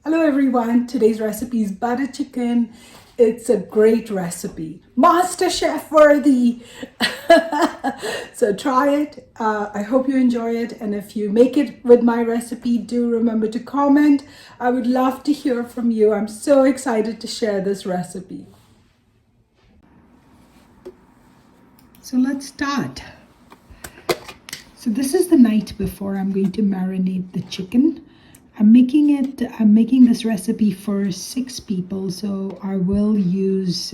Hello everyone, today's recipe is butter chicken. It's a great recipe, Masterchef worthy. So try it. I hope you enjoy it, and if you make it with my recipe, do remember to comment. I would love to hear from you. I'm so excited to share this recipe. So let's start. So this is the night before I'm going to marinate the chicken. I'm making this recipe for 6 people, so I will use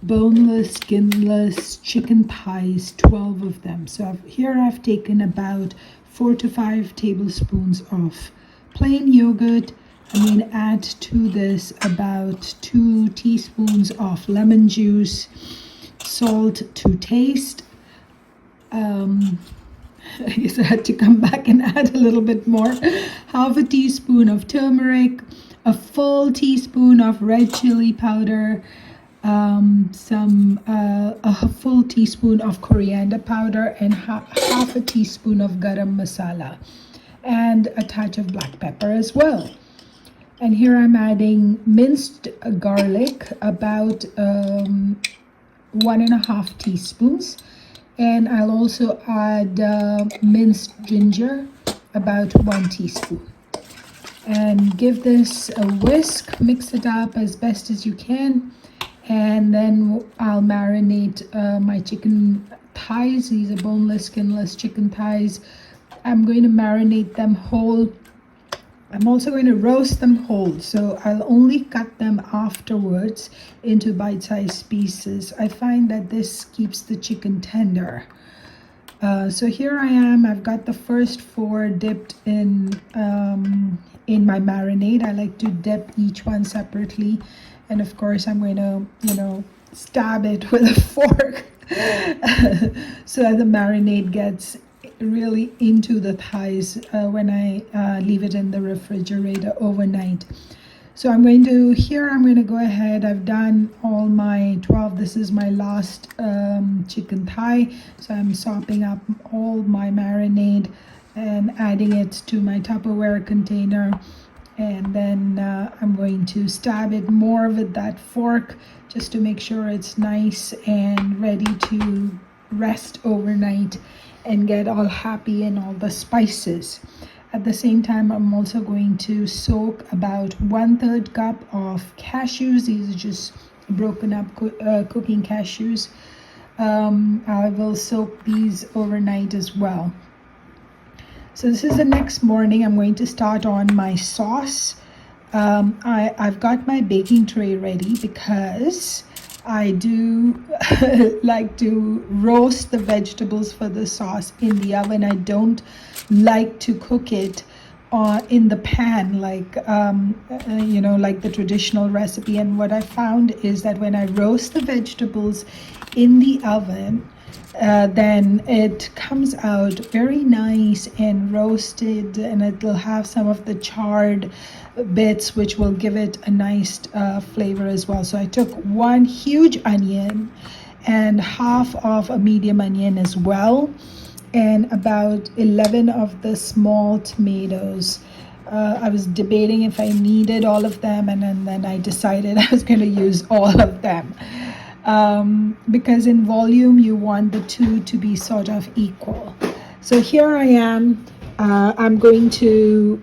boneless, skinless chicken thighs, 12 of them. So here I've taken about 4 to 5 tablespoons of plain yogurt. I'm going to add to this about 2 teaspoons of lemon juice, salt to taste. I guess I had to come back and add a little bit more. Half a teaspoon of turmeric, a full teaspoon of red chili powder, a full teaspoon of coriander powder, and half a teaspoon of garam masala, and a touch of black pepper as well. And here I'm adding minced garlic, about 1.5 teaspoons. And I'll also add minced ginger, about 1 teaspoon. And give this a whisk, mix it up as best as you can. And then I'll marinate my chicken thighs. These are boneless, skinless chicken thighs. I'm going to marinate them whole. I'm also going to roast them whole, so I'll only cut them afterwards into bite-sized pieces. I find that this keeps the chicken tender. So here I am. I've got the first 4 dipped in my marinade. I like to dip each one separately, and of course I'm going to, stab it with a fork so that the marinade gets really into the thighs when I leave it in the refrigerator overnight. So I'm going to go ahead. I've done all my 12. This is my last chicken thigh. So I'm sopping up all my marinade and adding it to my Tupperware container. And then I'm going to stab it more with that fork just to make sure it's nice and ready to rest overnight and get all happy in all the spices. At the same time, I'm also going to soak about 1/3 cup of cashews. These are just broken up cooking cashews. I will soak these overnight as well. So this is the next morning. I'm going to start on my sauce. I've got my baking tray ready because I do like to roast the vegetables for the sauce in the oven. I don't like to cook it in the pan like the traditional recipe. And what I found is that when I roast the vegetables in the oven, then it comes out very nice and roasted, and it will have some of the charred bits which will give it a nice flavor as well. So I took 1 huge onion and half of a medium onion as well, and about 11 of the small tomatoes. I was debating if I needed all of them, and then I decided I was going to use all of them. Because in volume you want the two to be sort of equal. So here I am. I'm going to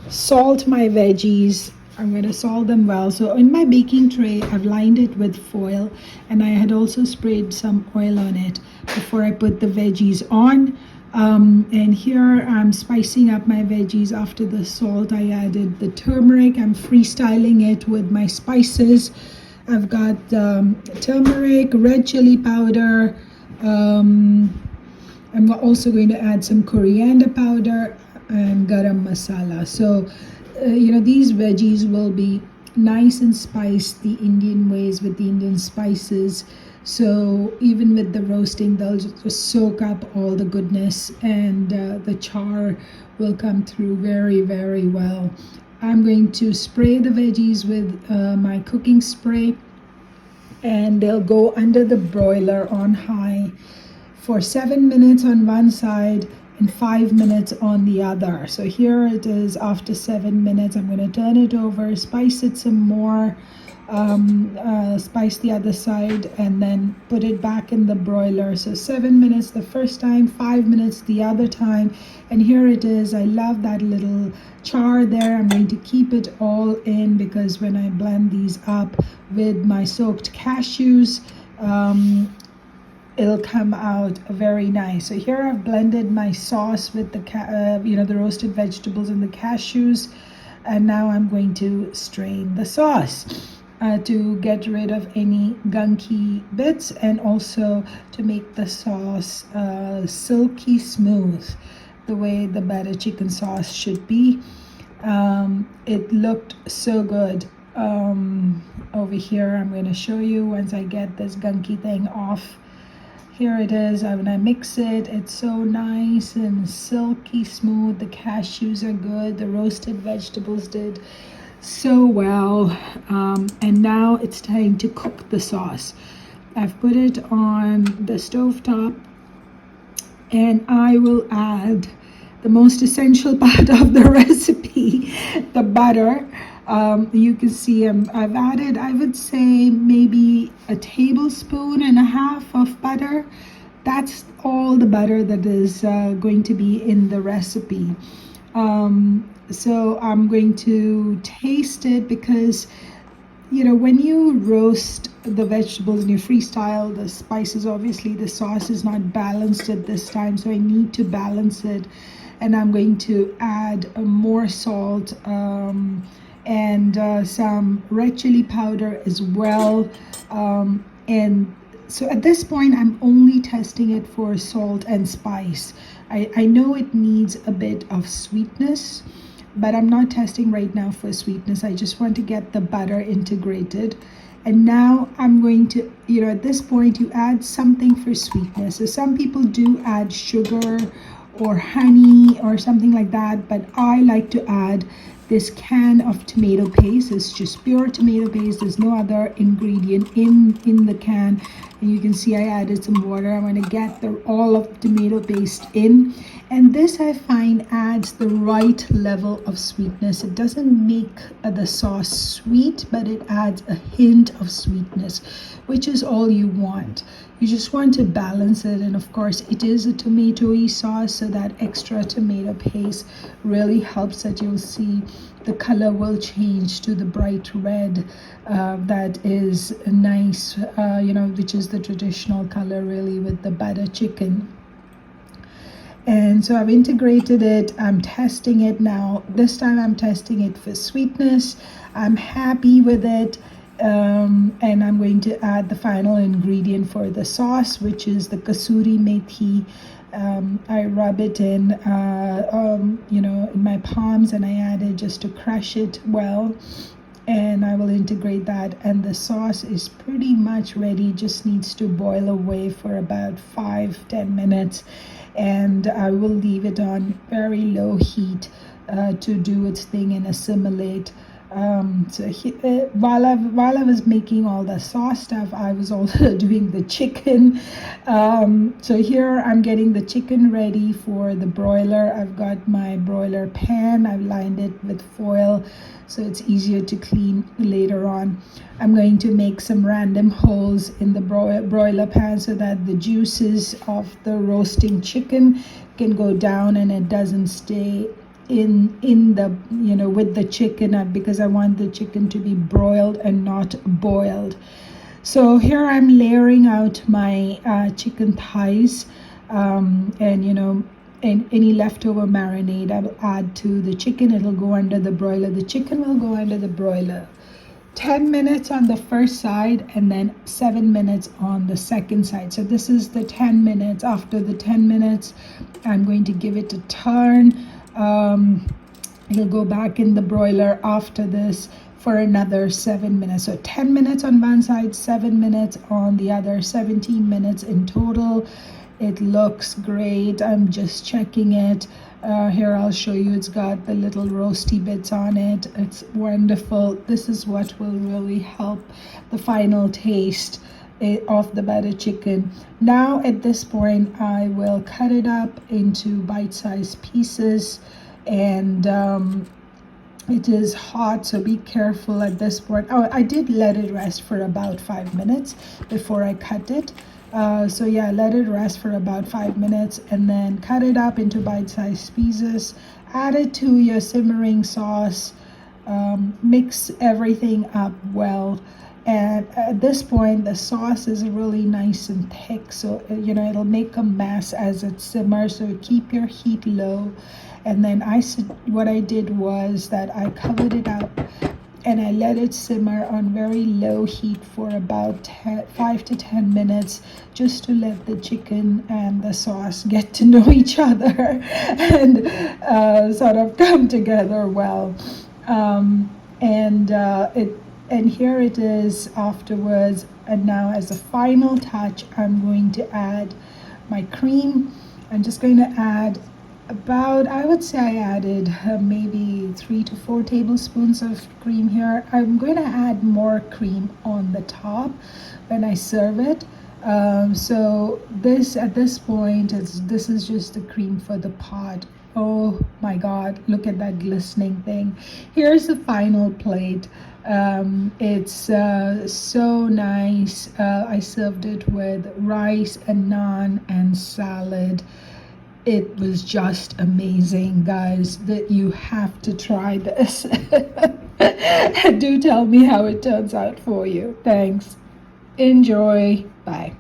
salt my veggies. I'm going to salt them well. So in my baking tray, I've lined it with foil, and I had also sprayed some oil on it before I put the veggies on. And here I'm spicing up my veggies. After the salt, I added the turmeric. I'm freestyling it with my spices. I've got turmeric, red chili powder. I'm also going to add some coriander powder and garam masala. So, these veggies will be nice and spiced the Indian ways with the Indian spices. So even with the roasting, they'll just soak up all the goodness, and the char will come through very, very well. I'm going to spray the veggies with my cooking spray, and they'll go under the broiler on high for 7 minutes on one side and 5 minutes on the other. So here it is after 7 minutes. I'm going to turn it over, spice it some more, spice the other side, and then put it back in the broiler. So 7 minutes the first time, 5 minutes the other time, and here it is. I love that little char there. I'm going to keep it all in because when I blend these up with my soaked cashews, it'll come out very nice. So here I've blended my sauce with the the roasted vegetables and the cashews, and now I'm going to strain the sauce to get rid of any gunky bits and also to make the sauce silky smooth, the way the butter chicken sauce should be. It looked so good. Over here I'm going to show you once I get this gunky thing off. Here it is. When I mix it, it's so nice and silky smooth. The cashews are good. The roasted vegetables did so well. And now it's time to cook the sauce. I've put it on the stovetop, and I will add the most essential part of the recipe, the butter. You can see I've added, I would say, maybe a tablespoon and a half of butter. That's all the butter that is going to be in the recipe. So I'm going to taste it because, when you roast the vegetables and you freestyle the spices, obviously the sauce is not balanced at this time, so I need to balance it. And I'm going to add more salt and some red chili powder as well. And so at this point, I'm only testing it for salt and spice. I know it needs a bit of sweetness, but I'm not testing right now for sweetness. I just want to get the butter integrated. And now I'm going to, at this point, you add something for sweetness. So some people do add sugar or honey or something like that, but I like to add this can of tomato paste. It's just pure tomato paste. There's no other ingredient in the can. And you can see I added some water. I'm going to get all of the tomato paste in. And this, I find, adds the right level of sweetness. It doesn't make the sauce sweet, but it adds a hint of sweetness, which is all you want. You just want to balance it. And of course, it is a tomatoey sauce, so that extra tomato paste really helps that you'll see the color will change to the bright red that is nice, which is the traditional color really with the butter chicken. And so I've integrated it. I'm testing it now. This time I'm testing it for sweetness. I'm happy with it. And I'm going to add the final ingredient for the sauce, which is the kasuri methi. I rub it in, in my palms, and I add it just to crush it well. And I will integrate that. And the sauce is pretty much ready. Just needs to boil away for about 5-10 minutes. And I will leave it on very low heat to do its thing and assimilate. While I was making all the sauce stuff, I was also doing the chicken. So here I'm getting the chicken ready for the broiler. I've got my broiler pan. I've lined it with foil so it's easier to clean later on. I'm going to make some random holes in the broiler pan so that the juices of the roasting chicken can go down and it doesn't stay in the with the chicken, because I want the chicken to be broiled and not boiled. So here I'm layering out my chicken thighs, and any leftover marinade I will add to the chicken. It'll go under the broiler. The chicken will go under the broiler. 10 minutes on the first side and then 7 minutes on the second side. So this is the 10 minutes. After the 10 minutes, I'm going to give it a turn. It'll go back in the broiler after this for another 7 minutes. So 10 minutes on one side, 7 minutes on the other, 17 minutes in total. It looks great. I'm just checking it. Here I'll show you. It's got the little roasty bits on it. It's wonderful. This is what will really help the final taste of the butter chicken. Now at this point, I will cut it up into bite-sized pieces, and it is hot, so be careful at this point. Oh, I did let it rest for about 5 minutes before I cut it. So yeah, let it rest for about 5 minutes and then cut it up into bite-sized pieces. Add it to your simmering sauce. Mix everything up well, and at this point the sauce is really nice and thick, so it'll make a mess as it simmers, so keep your heat low. And then what I did was that I covered it up and I let it simmer on very low heat for about 5 to 10 minutes, just to let the chicken and the sauce get to know each other and sort of come together well. And here it is afterwards. And now, as a final touch, I'm going to add my cream. I'm just going to add about, I would say I added maybe 3 to 4 tablespoons of cream here. I'm going to add more cream on the top when I serve it. So this, at this point, this is just the cream for the pot. Oh my God, look at that glistening thing. Here's the final plate. It's so nice. I served it with rice and naan and salad. It was just amazing, guys. That you have to try this. Do tell me how it turns out for you. Thanks. Enjoy. Bye.